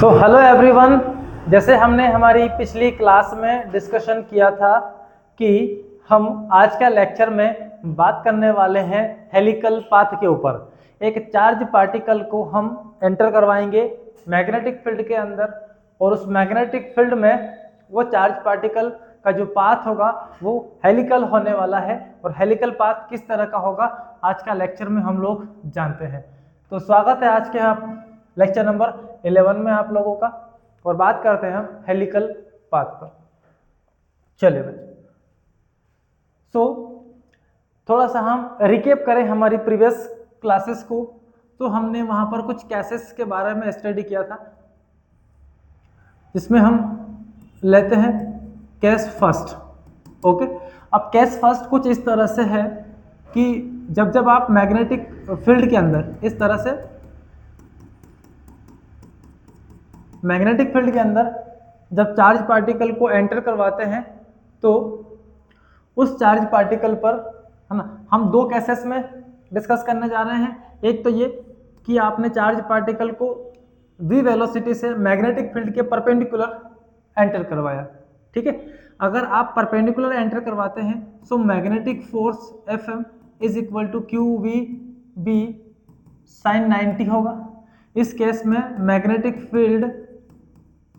तो hello everyone, जैसे हमने हमारी पिछली क्लास में डिस्कशन किया था कि हम आज का लेक्चर में बात करने वाले हैं हेलिकल पाथ के ऊपर। एक चार्ज पार्टिकल को हम एंटर करवाएंगे मैग्नेटिक फील्ड के अंदर, और उस मैग्नेटिक फील्ड में वो चार्ज पार्टिकल का जो पाथ होगा वो हेलिकल होने वाला है। और हेलिकल पाथ किस तरह का होगा आज का लेक्चर में हम लोग जानते हैं। तो स्वागत है आज के आप लेक्चर नंबर 11 में आप लोगों का, और बात करते हैं हम हेलिकल पाथ पर। चलिए बच्चे, थोड़ा सा हम रिकेप करें हमारी प्रीवियस क्लासेस को। तो हमने वहां पर कुछ केसेस के बारे में स्टडी किया था, जिसमें हम लेते हैं केस फर्स्ट। ओके, अब केस फर्स्ट कुछ इस तरह से है कि जब आप मैग्नेटिक फील्ड के अंदर इस तरह से मैग्नेटिक फील्ड के अंदर जब चार्ज पार्टिकल को एंटर करवाते हैं तो उस चार्ज पार्टिकल पर, है ना, हम दो केसेस में डिस्कस करने जा रहे हैं। एक तो ये कि आपने चार्ज पार्टिकल को v वेलोसिटी से मैग्नेटिक फील्ड के परपेंडिकुलर एंटर करवाया। ठीक है, अगर आप परपेंडिकुलर एंटर करवाते हैं तो magnetic force Fm is equal to Q V B sine 90 होगा। इस केस में मैग्नेटिक फील्ड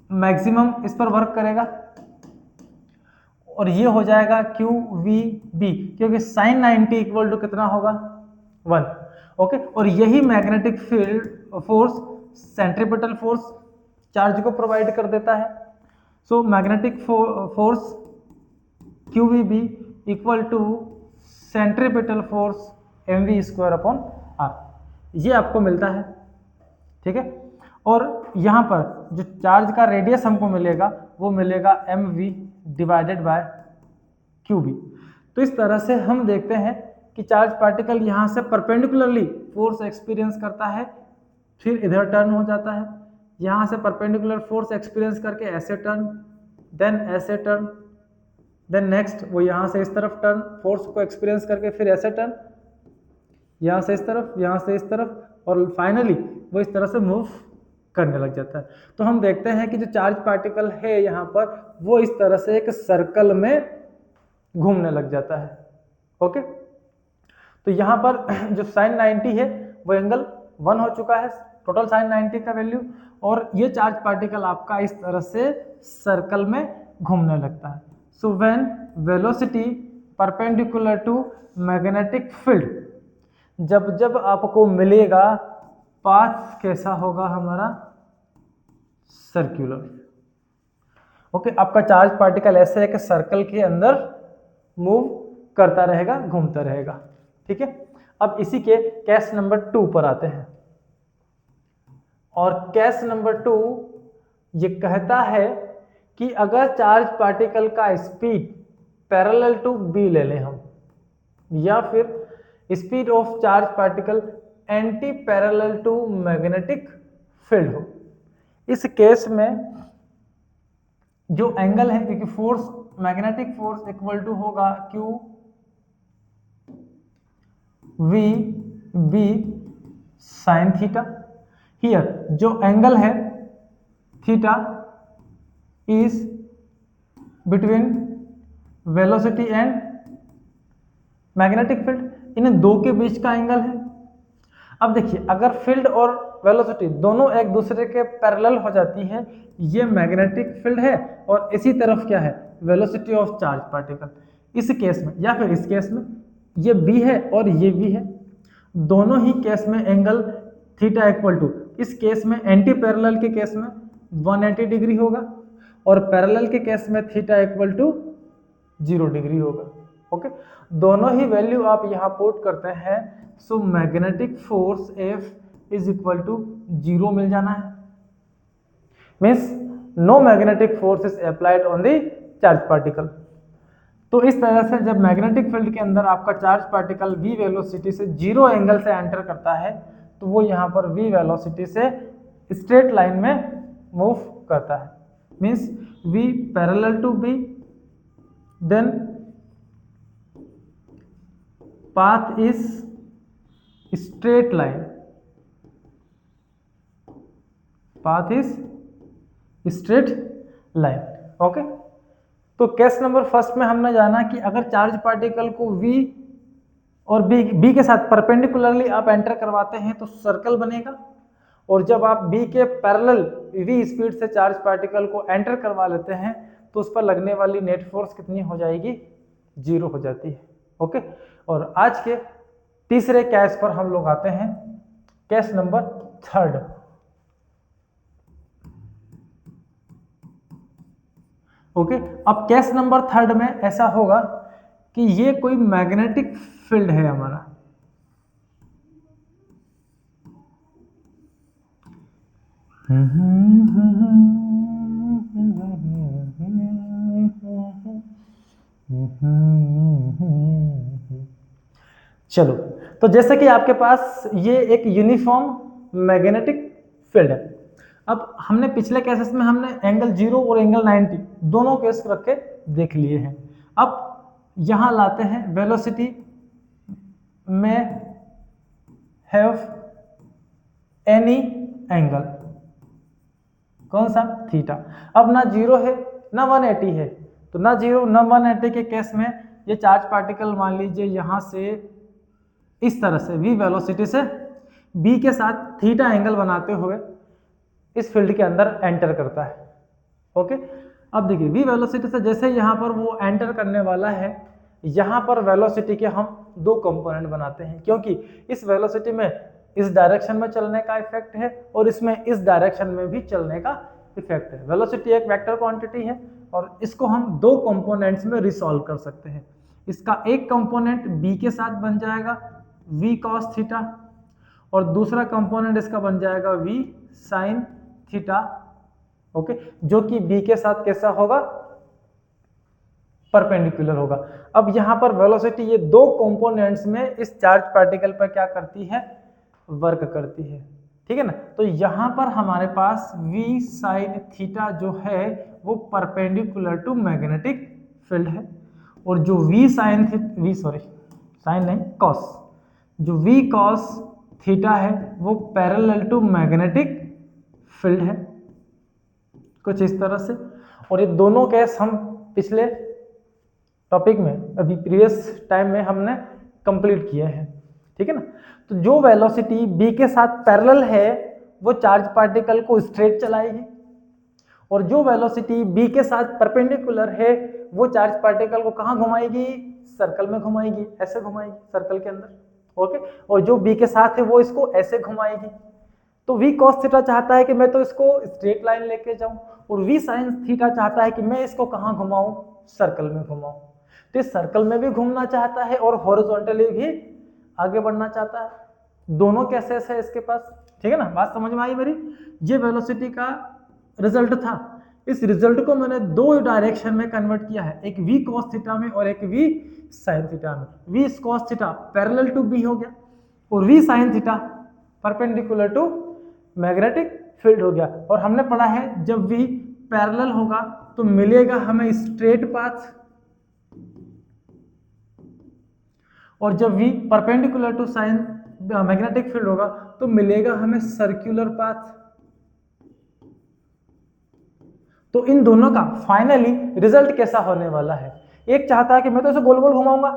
मैक्सिमम इस पर वर्क करेगा और ये हो जाएगा क्यू वी बी, क्योंकि साइन 90 इक्वल टू कितना होगा 1। ओके, और यही magnetic field force centripetal force charge को प्रोवाइड कर देता है। So magnetic force Q V B equal to centripetal force M V square upon R, ये आपको मिलता है। ठीक है, और यहाँ पर जो चार्ज का रेडियस हमको मिलेगा वो मिलेगा M V divided by Q B. तो इस तरह से हम देखते हैं कि चार्ज पार्टिकल यहाँ से परपेंडिकुलरली फोर्स एक्सपीरियंस करता है, फिर इधर टर्न हो जाता है, यहाँ से परपेंडिकुलर फोर्स एक्सपीरियंस करके ऐसे टर्न, देन ऐसे टर्न, देन नेक्स्ट वो यहाँ से इस तरफ टर्न फोर्स को एक्सपीरियंस करके फिर ऐसे टर्न, यहाँ से इस तरफ, यहाँ से इस तरफ, और फाइनली वो इस तरह से मूव करने लग जाता है। तो हम देखते हैं कि जो चार्ज पार्टिकल है यहाँ पर वो इस तरह से एक सर्कल में घूमने लग जाता है। ओके, तो यहाँ पर जो साइन 90 है वो एंगल 1 हो चुका है, टोटल साइन 90 का वैल्यू, और ये चार्ज पार्टिकल आपका इस तरह से सर्कल में घूमने लगता है। So when velocity perpendicular to magnetic field, जब आपको मिलेगा पाथ कैसा होगा हमारा सर्कुलर। ओके, आपका चार्ज पार्टिकल ऐसे है कि सर्कल के अंदर मूव करता रहेगा, घूमता रहेगा। ठीक है, अब इसी के केस नंबर 2 पर आते हैं, और केस नंबर 2 ये कहता है कि अगर चार्ज पार्टिकल का स्पीड पैरेलल टू बी ले लें हम, या फिर speed of charge particle anti parallel to magnetic field हो, इस केस में जो एंगल है, क्योंकि force magnetic force equal to होगा Q V B sine theta. Here जो एंगल है theta is between velocity and magnetic field, इन दो के बीच का एंगल है। अब देखिए, अगर फील्ड और वेलोसिटी दोनों एक दूसरे के पैरेलल हो जाती है, ये मैग्नेटिक फील्ड है और इसी तरफ क्या है वेलोसिटी ऑफ चार्ज पार्टिकल, इस केस में या फिर इस केस में ये b है और ये v है, दोनों ही केस में एंगल थीटा इक्वल टू, इस केस में एंटी पैरेलल के केस में 180 डिग्री होगा, और पैरेलल के केस में थीटा इक्वल टू 0 डिग्री होगा। ओके, दोनों ही वैल्यू आप यहाँ पुट करते हैं, so magnetic force F is equal to 0 मिल जाना है। Means no magnetic force is applied on the charge particle. तो इस तरह से जब मैग्नेटिक फील्ड के अंदर आपका चार्ज पार्टिकल v वेलोसिटी से 0 एंगल से एंटर करता है, तो वो यहाँ पर v वेलोसिटी से स्ट्रेट लाइन में मूव करता है। Means v parallel to b, then path is straight line, path is straight line. Okay, तो केस नंबर फर्स्ट में हमने जाना कि अगर चार्ज पार्टिकल को V और B के साथ परपेंडिकुलरली आप एंटर करवाते हैं तो सर्कल बनेगा, और जब आप B के पैरेलल V स्पीड से चार्ज पार्टिकल को एंटर करवा लेते हैं तो उस पर लगने वाली नेट फोर्स कितनी हो जाएगी, 0 हो जाती है। ओके, और आज के तीसरे केस पर हम लोग आते हैं, केस नंबर थर्ड। ओके, अब केस नंबर थर्ड में ऐसा होगा कि ये कोई मैग्नेटिक फील्ड है हमारा, चलो, तो जैसे कि आपके पास ये एक यूनिफॉर्म मैग्नेटिक फील्ड है। अब हमने पिछले केसेस में हमने एंगल 0 और एंगल 90 दोनों केस रख के देख लिए हैं। अब यहां लाते हैं वेलोसिटी में हैव एनी एंगल, कौन सा, थीटा। अब ना 0 है ना 180 है, तो ना 0 ना 180 के केस में ये चार्ज पार्टिकल मान लीजिए यहां से इस तरह से v वेलोसिटी से b के साथ थीटा एंगल बनाते हुए इस फील्ड के अंदर एंटर करता है। ओके, अब देखिए v वेलोसिटी से जैसे यहाँ पर वो एंटर करने वाला है, यहाँ पर वेलोसिटी के हम दो कंपोनेंट बनाते हैं, क्योंकि इस वेलोसिटी में इस डायरेक्शन में चलने का इफेक्ट है और इसमें इस डायरेक्शन में भी चलने का इफेक्ट है। वेलोसिटी एक वेक्टर क्वांटिटी है और इसको हम दो कंपोनेंट्स में रिसॉल्व कर सकते हैं। इसका एक कंपोनेंट b के साथ बन जाएगा v cos थीटा, और दूसरा कंपोनेंट इसका बन जाएगा v sin थीटा। ओके, जो कि b के साथ कैसा होगा, परपेंडिकुलर होगा। अब यहां पर वेलोसिटी ये दो कंपोनेंट्स में इस चार्ज पार्टिकल पर क्या करती है, वर्क करती है, ठीक है ना। तो यहां पर हमारे पास v sin थीटा जो है वो परपेंडिकुलर टू मैग्नेटिक फील्ड है, और जो cos, जो v cos थीटा है वो पैरेलल टू मैग्नेटिक फील्ड है, कुछ इस तरह से। और ये दोनों केस हम पिछले टॉपिक में, अभी प्रीवियस टाइम में हमने कंप्लीट किए हैं, ठीक है ना। तो जो वेलोसिटी b के साथ पैरेलल है वो चार्ज पार्टिकल को स्ट्रेट चलाएगी, और जो वेलोसिटी b के साथ परपेंडिकुलर है वो चार्ज पार्टिकल को कहाँ घुमाएगी, सर्कल में घुमाएगी, ऐसे घुमाएगी सर्कल के अंदर। ओके, और जो b के साथ है वो इसको ऐसे घुमाएगी। तो v cos थीटा चाहता है कि मैं तो इसको स्ट्रेट लाइन लेके जाऊं, और v sin थीटा चाहता है कि मैं इसको कहाँ घुमाऊं, सर्कल में घुमाऊं। तो इस सर्कल में भी घूमना चाहता है और हॉरिजॉन्टली भी आगे बढ़ना चाहता है। दोनों केसेस है इसके पास, ठीक है ना। बात समझ में आई मेरी। ये वेलोसिटी का रिजल्ट था। इस रिजल्ट को मैंने दो डायरेक्शन में कन्वर्ट किया है, एक v cos थीटा में और एक v sin थीटा में। v cos theta parallel to b हो गया और v sin theta perpendicular to magnetic field हो गया। और हमने पढ़ा है जब v पैरेलल होगा तो मिलेगा हमें स्ट्रेट पाथ, और जब v perpendicular to sine magnetic field होगा तो मिलेगा हमें सर्कुलर पाथ। तो इन दोनों का फाइनली रिजल्ट कैसा होने वाला है, एक चाहता है कि मैं तो इसे गोल गोल घुमाऊंगा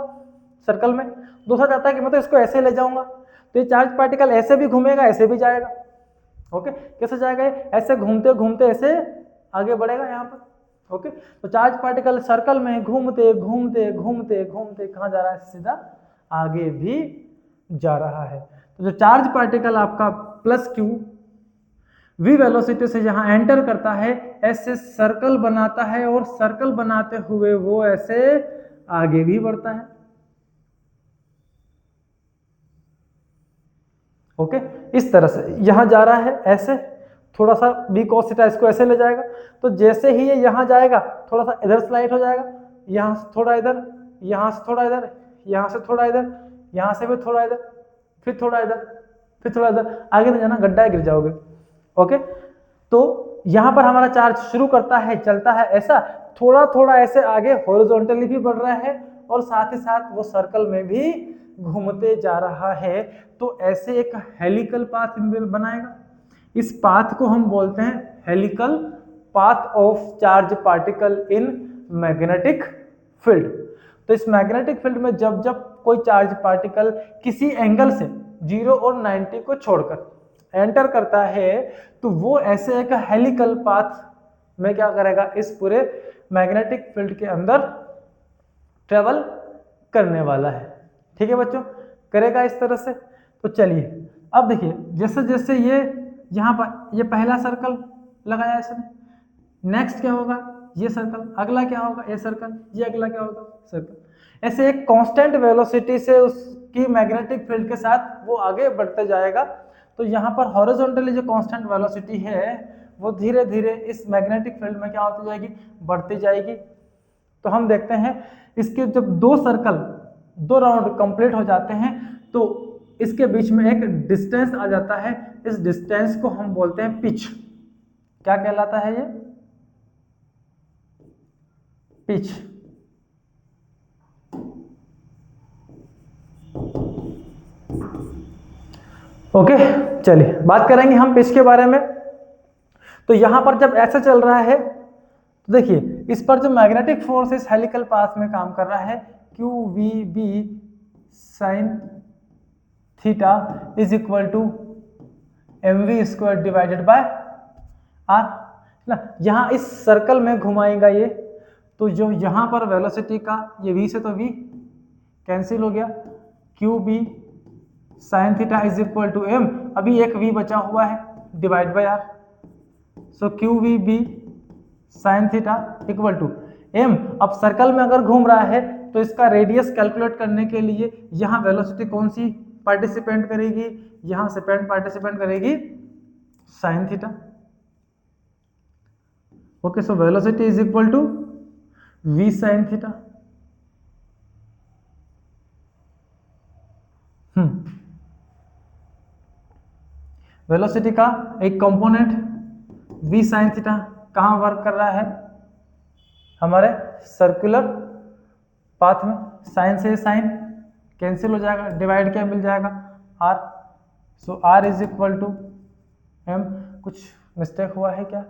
सर्कल में, दूसरा चाहता है कि मैं तो इसको ऐसे ले जाऊंगा। तो ये चार्ज पार्टिकल ऐसे भी घूमेगा ऐसे भी जाएगा। ओके, कैसे जाएगा, ऐसे घूमते घूमते ऐसे आगे बढ़ेगा यहाँ पर। ओके, तो चार्ज पार्टिकल सर्कल में घूमते घूमते घूमते घूमते कहाँ जा रहा है, सीधा आगे भी जा रहा है। तो जो चार्ज पार्टिकल आपका प्लस क्यू v वेलोसिटी से जहां एंटर करता है ऐसे सर्कल बनाता है, और सर्कल बनाते हुए वो ऐसे आगे भी बढ़ता है। ओके, इस तरह से यहां जा रहा है ऐसे, थोड़ा सा v cos थीटा इसको ऐसे ले जाएगा, तो जैसे ही ये यहां जाएगा थोड़ा सा इधर स्लाइड हो जाएगा, यहां से थोड़ा इधर, यहां से थोड़ा इधर, यहां से थोड़ा इधर, यहां से भी थोड़ा इधर, फिर थोड़ा इधर, फिर थोड़ा इधर, आगे नहीं जाना, गड्ढा गिर जाओगे। ओके, तो यहां पर हमारा चार्ज शुरू करता है, चलता है ऐसा, थोड़ा थोड़ा ऐसे आगे हॉरिजॉन्टली भी बढ़ रहा है और साथ ही साथ वो सर्कल में भी घूमते जा रहा है। तो ऐसे एक हेलिकल पाथ बनाएगा। इस पाथ को हम बोलते हैं helical path of charge particle in magnetic field. तो इस मैग्नेटिक फील्ड में जब जब कोई चार्ज पार्टिकल किसी एंगल से 0 और 90 को छोड़कर एंटर करता है तो वो ऐसे एक हेलिकल पाथ में क्या करेगा, इस पूरे मैग्नेटिक फील्ड के अंदर ट्रेवल करने वाला है। ठीक है बच्चों, करेगा इस तरह से। तो चलिए अब देखिए, जैसे जैसे ये यहाँ पर ये पहला सर्कल लगाया इसने, नेक्स्ट क्या होगा, ये सर्कल, अगला क्या होगा, ये सर्कल, ये अगला क्या होगा, सर्कल। ऐसे एक कांस्टेंट वेलोसिटी से उसकी मैग्नेटिक फील्ड के साथ वो आगे बढ़ते जाएगा। तो यहाँ पर हॉरिजॉन्टली जो कांस्टेंट वेलोसिटी है वो धीरे धीरे इस मैग्नेटिक फील्ड में क्या होती जाएगी, बढ़ती जाएगी। तो हम देखते हैं इसके जब दो सर्कल, दो राउंड कंप्लीट हो जाते हैं तो इसके बीच में एक डिस्टेंस आ जाता है। इस डिस्टेंस को हम बोलते हैं पिच। क्या कहलाता है ये, पिच। ओके, चलिए बात करेंगे हम पिच के बारे में। तो यहां पर जब ऐसा चल रहा है तो देखिए इस पर जो मैग्नेटिक फोर्स इस हेलिकल पाथ में काम कर रहा है, Q V B sine theta is equal to M V square divided by R ना। यहाँ इस सर्कल में घुमाएगा ये, तो जो यहाँ पर वेलोसिटी का ये v से तो v कैंसिल हो गया, Q B sine theta is equal to M, अभी एक v बचा हुआ है, divide by R. So Q V B sine theta equal to M. अब सर्कल में अगर घूम रहा है तो इसका रेडियस कैलकुलेट करने के लिए यहाँ वेलोसिटी कौन सी पार्टिसिपेंट करेगी, यहाँ से पार्टिसिपेंट करेगी sine theta. Okay, so velocity is equal to v sine theta. Velocity का एक कंपोनेंट v साइन थीटा कहाँ वर्क कर रहा है, हमारे सर्कुलर पाथ में। साइन से साइन कैंसिल हो जाएगा, डिवाइड क्या मिल जाएगा, r। So r is equal to m। कुछ मिस्टेक हुआ है क्या,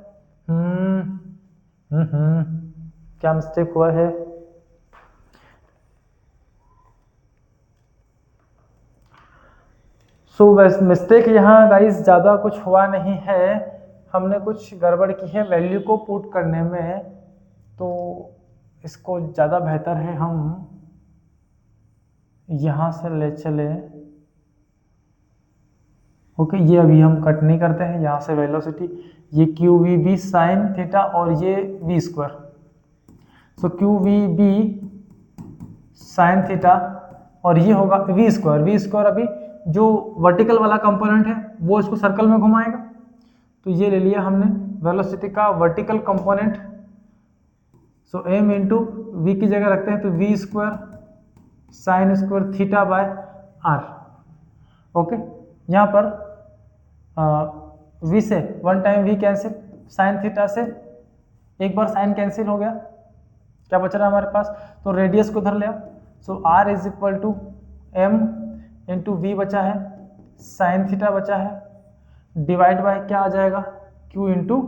क्या मिस्टेक हुआ है, सो मिस्टेक यहाँ गाइस ज़्यादा कुछ हुआ नहीं है, हमने कुछ गड़बड़ की है वैल्यू को पुट करने में। तो इसको ज़्यादा बेहतर है हम यहाँ से ले चले। ओके, ये अभी हम कट नहीं करते हैं, यहाँ से वेलोसिटी ये Q V B sine theta और ये V square. So Q V B sine theta और ये होगा वी स्क्वायर। वी स्क्वायर अभी जो वर्टिकल वाला कंपोनेंट है वो इसको सर्कल में घुमाएगा, तो ये ले लिया हमने वेलोसिटी का vertical component. So M into V की जगह रखते हैं तो V square sine square theta by R. Okay, यहाँ पर वी से one time V cancel, sine theta से एक बार साइन कैंसिल हो गया, क्या बच रहा है हमारे पास, तो रेडियस को धर लिया। So R is equal to M into V बचा है, साइन थीटा बचा है, डिवाइड बाय क्या आ जाएगा, Q into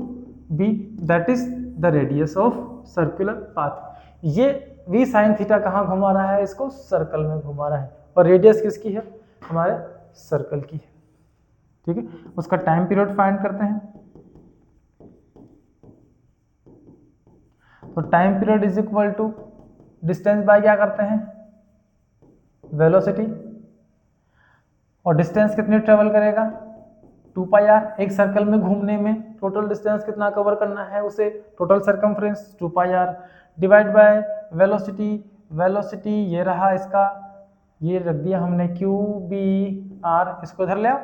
B, that is the radius of circular path. ये वी साइन थीटा कहाँ घुमा रहा है, इसको सर्कल में घुमा रहा है, और रेडियस किसकी है, हमारे सर्कल की है। ठीक है, उसका टाइम पीरियड फाइंड करते हैं। तो time period is equal to distance by क्या करते हैं, वेलोसिटी, और डिस्टेंस कितनी ट्रेवल करेगा, 2 पाई आर। एक सर्कल में घूमने में टोटल डिस्टेंस कितना कवर करना है उसे, total circumference 2 pi R, divide by velocity. Velocity ये रहा इसका, ये रख दिया हमने क्यू बी आर, इसको धर लिया।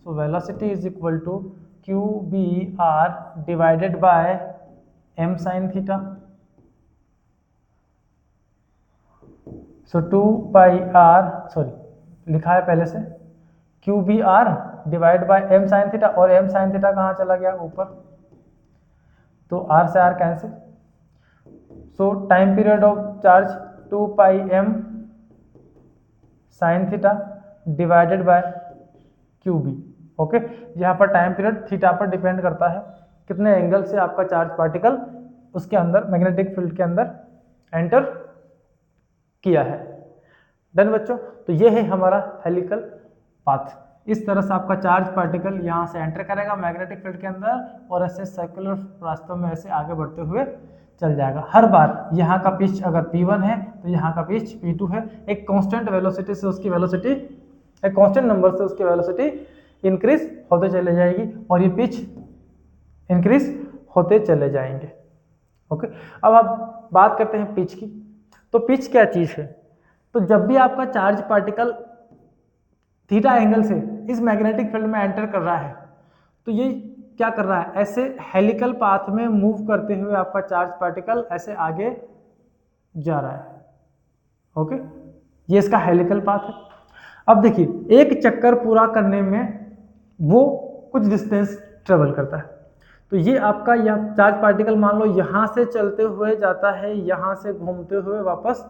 So velocity is equal to Q B R divided by M sine theta. So 2 pi R, sorry लिखा है पहले से, Q B R divide by M sine theta, और एम साइन थीटा कहाँ चला गया, ऊपर, तो आर से R cancel. So time period of charge 2 pi M sine theta divided by Q B. Okay, यहाँ पर टाइम पीरियड थीटा पर डिपेंड करता है, कितने एंगल से आपका चार्ज पार्टिकल उसके अंदर मैग्नेटिक फील्ड के अंदर एंटर किया है। डन बच्चों, तो ये है हमारा हेलिकल पाथ। इस तरह से आपका चार्ज पार्टिकल यहाँ से एंटर करेगा मैग्नेटिक फील्ड के अंदर और ऐसे सर्कुलर रास्तों में ऐसे आगे बढ़ते हुए चल जाएगा। हर बार यहाँ का पिच अगर P1 है तो यहाँ का पिच P2 है। एक कांस्टेंट वेलोसिटी से उसकी वेलोसिटी, एक कांस्टेंट नंबर से उसकी वेलोसिटी इंक्रीज होते चले जाएगी और ये पिच इंक्रीज होते चले जाएंगे। ओके, अब आप बात करते हैं पिच की। तो पिच क्या चीज है? तो जब भी आपका चार्ज पार्टिकल थीटा एंगल से इस मैग्नेटिक फील्ड में एंटर कर रहा है तो ये क्या कर रहा है, ऐसे हेलिकल पाथ में मूव करते हुए आपका चार्ज पार्टिकल ऐसे आगे जा रहा है। ओके, ये इसका हेलिकल पाथ है। अब देखिए, एक चक्कर पूरा करने में वो कुछ डिस्टेंस ट्रेवल करता है। तो ये आपका यह चार्ज पार्टिकल मान लो यहाँ से चलते हुए जाता है, यहाँ से घूमते हुए वापस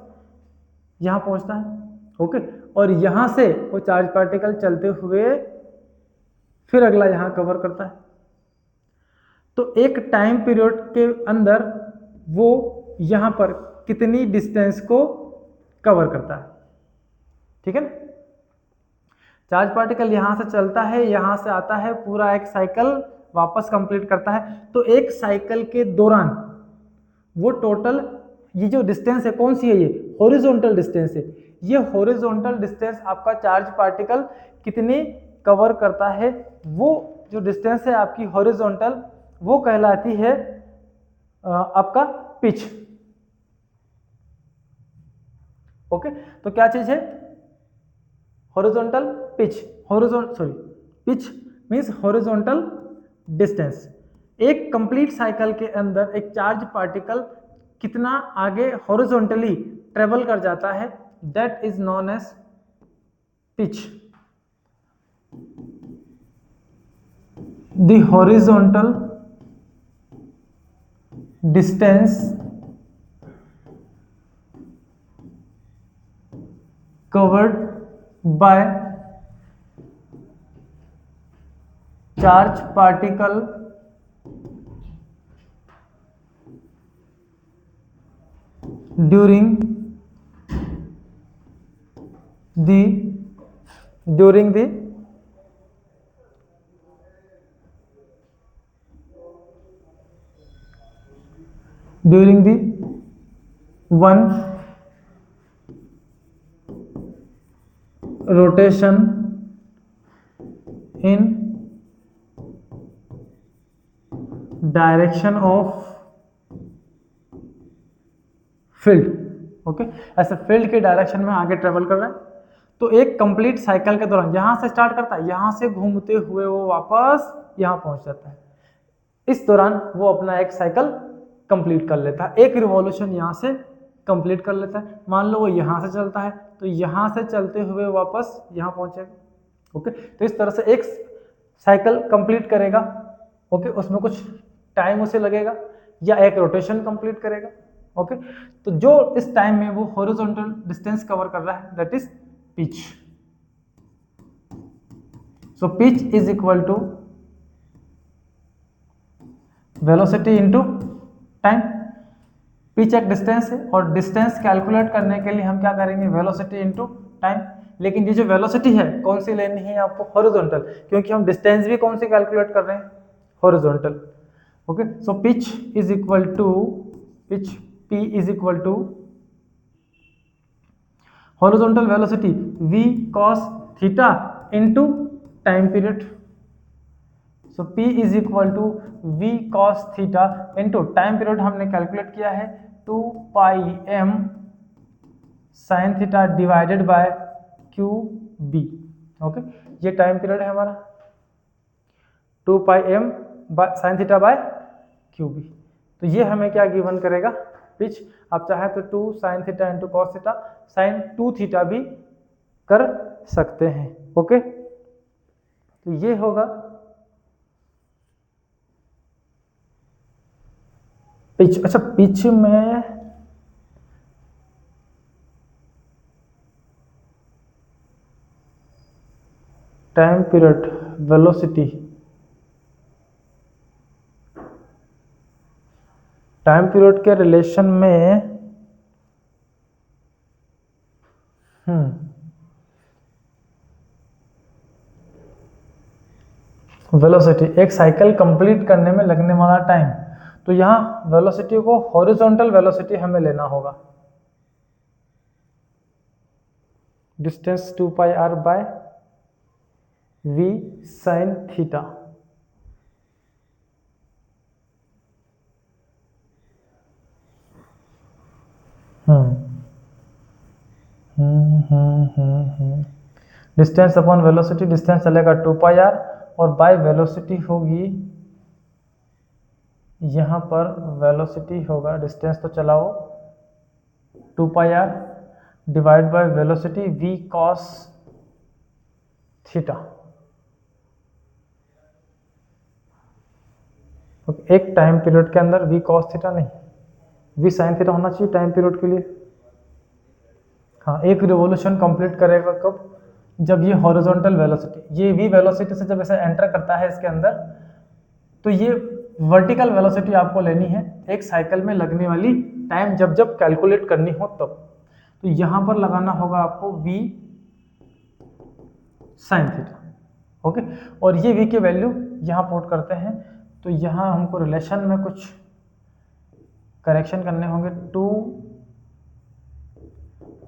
यहाँ पहुँचता है। ओके, और यहाँ से वो चार्ज पार्टिकल चलते हुए फिर अगला यहाँ कवर करता है। तो एक टाइम पीरियड के अंदर वो यहाँ पर कितनी डिस्टेंस को कवर करता है, ठीक है ना। चार्ज पार्टिकल यहाँ से चलता है, यहाँ से आता है, पूरा एक साइकिल वापस कंप्लीट करता है। तो एक साइकिल के दौरान वो टोटल ये जो डिस्टेंस है कौन सी है, ये हॉरिजॉन्टल डिस्टेंस है। ये हॉरिजॉन्टल डिस्टेंस आपका चार्ज पार्टिकल कितनी कवर करता है, वो जो डिस्टेंस है आपकी हॉरिजॉन्टल, वो कहलाती है आपका पिच। ओके, तो क्या चीज है, horizontal pitch. Pitch means horizontal distance. एक कंप्लीट साइकिल के अंदर एक चार्ज पार्टिकल कितना आगे हॉरिजॉन्टली ट्रेवल कर जाता है, that is known as pitch. The horizontal distance covered by charge particle during the one rotation in direction of field. Okay, ऐसे फील्ड के डायरेक्शन में आगे ट्रेवल कर रहा है। तो एक कंप्लीट साइकिल के दौरान यहां से स्टार्ट करता है, यहां से घूमते हुए वो वापस यहां पहुंच जाता है। इस दौरान वो अपना एक साइकिल कंप्लीट कर लेता है, एक रिवॉल्यूशन यहां से कंप्लीट कर लेता है। मान लो वो यहां से चलता है तो यहां से चलते हुए वापस यहां पहुंचेगा। ओके, तो इस तरह से एक साइकिल कंप्लीट करेगा। ओके, उसमें कुछ टाइम उसे लगेगा या एक रोटेशन कंप्लीट करेगा। ओके, तो जो इस टाइम में वो हॉरिजॉन्टल डिस्टेंस कवर कर रहा है that is pitch. So pitch is equal to velocity into time. Pitch एक डिस्टेंस है और डिस्टेंस कैलकुलेट करने के लिए हम क्या करेंगे, वेलोसिटी इनटू टाइम। लेकिन ये जो वेलोसिटी है कौन सी लेनी है आपको, हॉरिजॉन्टल, क्योंकि हम डिस्टेंस भी कौन सी कैलकुलेट कर रहे हैं, horizontal. Okay, so pitch is equal to P is equal to horizontal velocity v cos theta into time period. So P is equal to v cos theta into time period हमने calculate किया है 2 pi m sin theta divided by QB। Okay, ये time period है हमारा 2 pi m sin theta by QB। तो ये हमें क्या गिवन करेगा, पिच। आप चाहे तो 2 sin theta into cos theta sin 2 theta भी कर सकते हैं। ओके, तो ये होगा पिच। अच्छा, पिच में time period, velocity, time period के रिलेशन में वेलोसिटी, एक साइकिल कंप्लीट करने में लगने वाला टाइम, तो यहाँ वेलोसिटी को हॉरिजॉन्टल वेलोसिटी हमें लेना होगा, distance 2 pi R by v sine theta. Distance upon velocity, distance चलेगा 2 पाई आर और बाय वेलोसिटी होगी, यहाँ पर वेलोसिटी होगा, डिस्टेंस तो चलाओ 2 pi R divide by velocity v cos theta. एक टाइम पीरियड के अंदर v cos थीटा नहीं, v sin थीटा होना चाहिए टाइम पीरियड के लिए। हाँ, एक रिवॉल्यूशन कंप्लीट करेगा कब, जब ये हॉरिजॉन्टल वेलोसिटी, ये v वेलोसिटी से जब ऐसे एंटर करता है इसके अंदर, तो ये वर्टिकल वेलोसिटी आपको लेनी है एक साइकिल में लगने वाली टाइम जब जब कैलकुलेट करनी हो तब। तो यहाँ पर लगाना होगा आपको v sin थीटा, ओके। और ये v की वैल्यू यहाँ पुट करते हैं, तो यहाँ हमको रिलेशन में कुछ करेक्शन करने होंगे,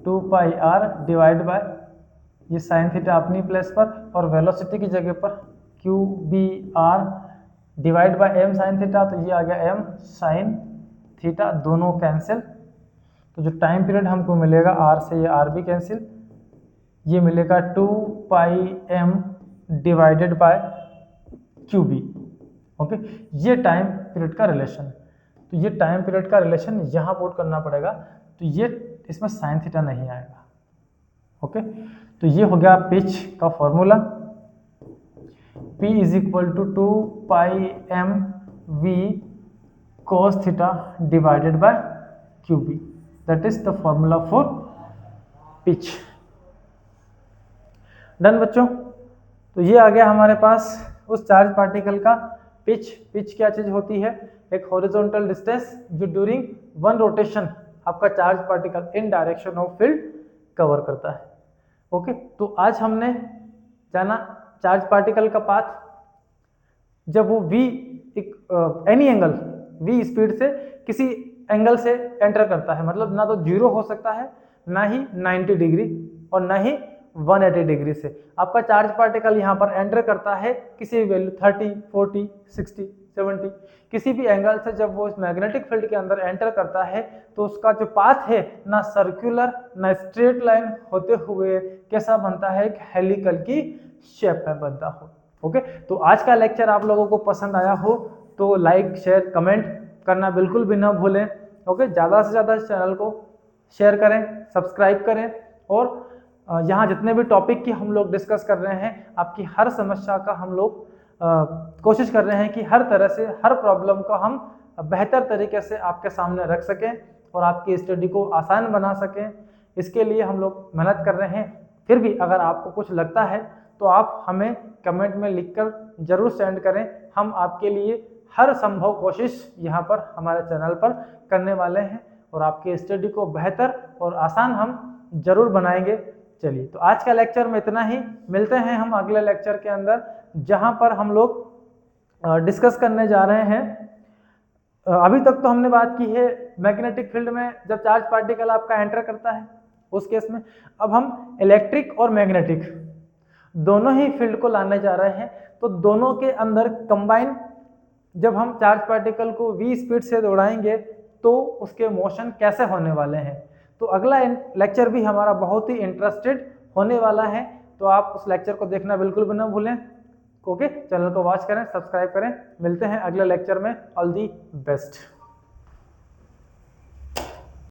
2 पाई आर डिवाइड बाय ये साइन थीटा अपनी प्लेस पर, और वेलोसिटी की जगह पर Q B R divide by M sine theta, तो ये आ गया एम साइन थीटा, दोनों कैंसिल। तो जो टाइम पीरियड हमको मिलेगा आर से ये आर भी कैंसिल, ये मिलेगा 2 pi M divided by Q B, okay. ये टाइम पीरियड का रिलेशन है, तो ये टाइम पीरियड का रिलेशन यहाँ पुट करना पड़ेगा, तो ये इसमें साइन थीटा नहीं आएगा, ओके। तो ये हो गया पिच का formula, P is equal to 2 pi M V cos theta divided by Q B, that is the formula for pitch. Done बच्चों, तो ये आ गया हमारे पास उस चार्ज पार्टिकल का पिच। पिच क्या चीज होती है, एक हॉरिजॉन्टल डिस्टेंस जो ड्यूरिंग वन रोटेशन आपका charge particle in direction of field cover करता है, ओके। तो आज हमने जाना चार्ज पार्टिकल का पाथ, जब वो v any angle v speed से किसी एंगल से एंटर करता है, मतलब ना तो 0 हो सकता है, ना ही 90 डिग्री और ना ही 180 डिग्री से आपका चार्ज पार्टिकल यहाँ पर एंटर करता है किसी भी वैल्यू 30, 40, 60, 70 किसी भी एंगल से। जब वो इस मैग्नेटिक फील्ड के अंदर एंटर करता है तो उसका जो पाथ है ना सर्कुलर ना स्ट्रेट लाइन होते हुए कैसा बनता है, एक हेलिकल की शेप में बनता हो, ओके। तो आज का लेक्चर आप लोगों को पसंद आया हो तो लाइक शेयर कमेंट करना बिल्कुल भी ना भूलें, ओके। ज़्यादा से ज़्यादा इस चैनल को शेयर करें, सब्सक्राइब करें, और यहाँ जितने भी टॉपिक की हम लोग डिस्कस कर रहे हैं, आपकी हर समस्या का हम लोग कोशिश कर रहे हैं कि हर तरह से हर प्रॉब्लम को हम बेहतर तरीके से आपके सामने रख सकें और आपकी स्टडी को आसान बना सकें। इसके लिए हम लोग मेहनत कर रहे हैं। फिर भी अगर आपको कुछ लगता है तो आप हमें कमेंट में लिखकर ज़रूर सेंड करें, हम आपके लिए हर संभव कोशिश यहाँ पर हमारे चैनल पर करने वाले हैं और आपके स्टडी को बेहतर और आसान हम जरूर बनाएंगे। चलिए, तो आज का लेक्चर में इतना ही, मिलते हैं हम अगले लेक्चर के अंदर जहाँ पर हम लोग डिस्कस करने जा रहे हैं। अभी तक तो हमने बात की है मैग्नेटिक फील्ड में जब चार्ज पार्टिकल आपका एंटर करता है उस केस में। अब हम इलेक्ट्रिक और मैग्नेटिक दोनों ही फील्ड को लाने जा रहे हैं, तो दोनों के अंदर कंबाइन जब हम चार्ज पार्टिकल को v स्पीड से दौड़ाएंगे तो उसके मोशन कैसे होने वाले हैं। तो अगला लेक्चर भी हमारा बहुत ही इंटरेस्टेड होने वाला है, तो आप उस लेक्चर को देखना बिल्कुल भी ना भूलें, ओके। चैनल को वॉच करें, सब्सक्राइब करें। मिलते हैं अगले लेक्चर में। All the best.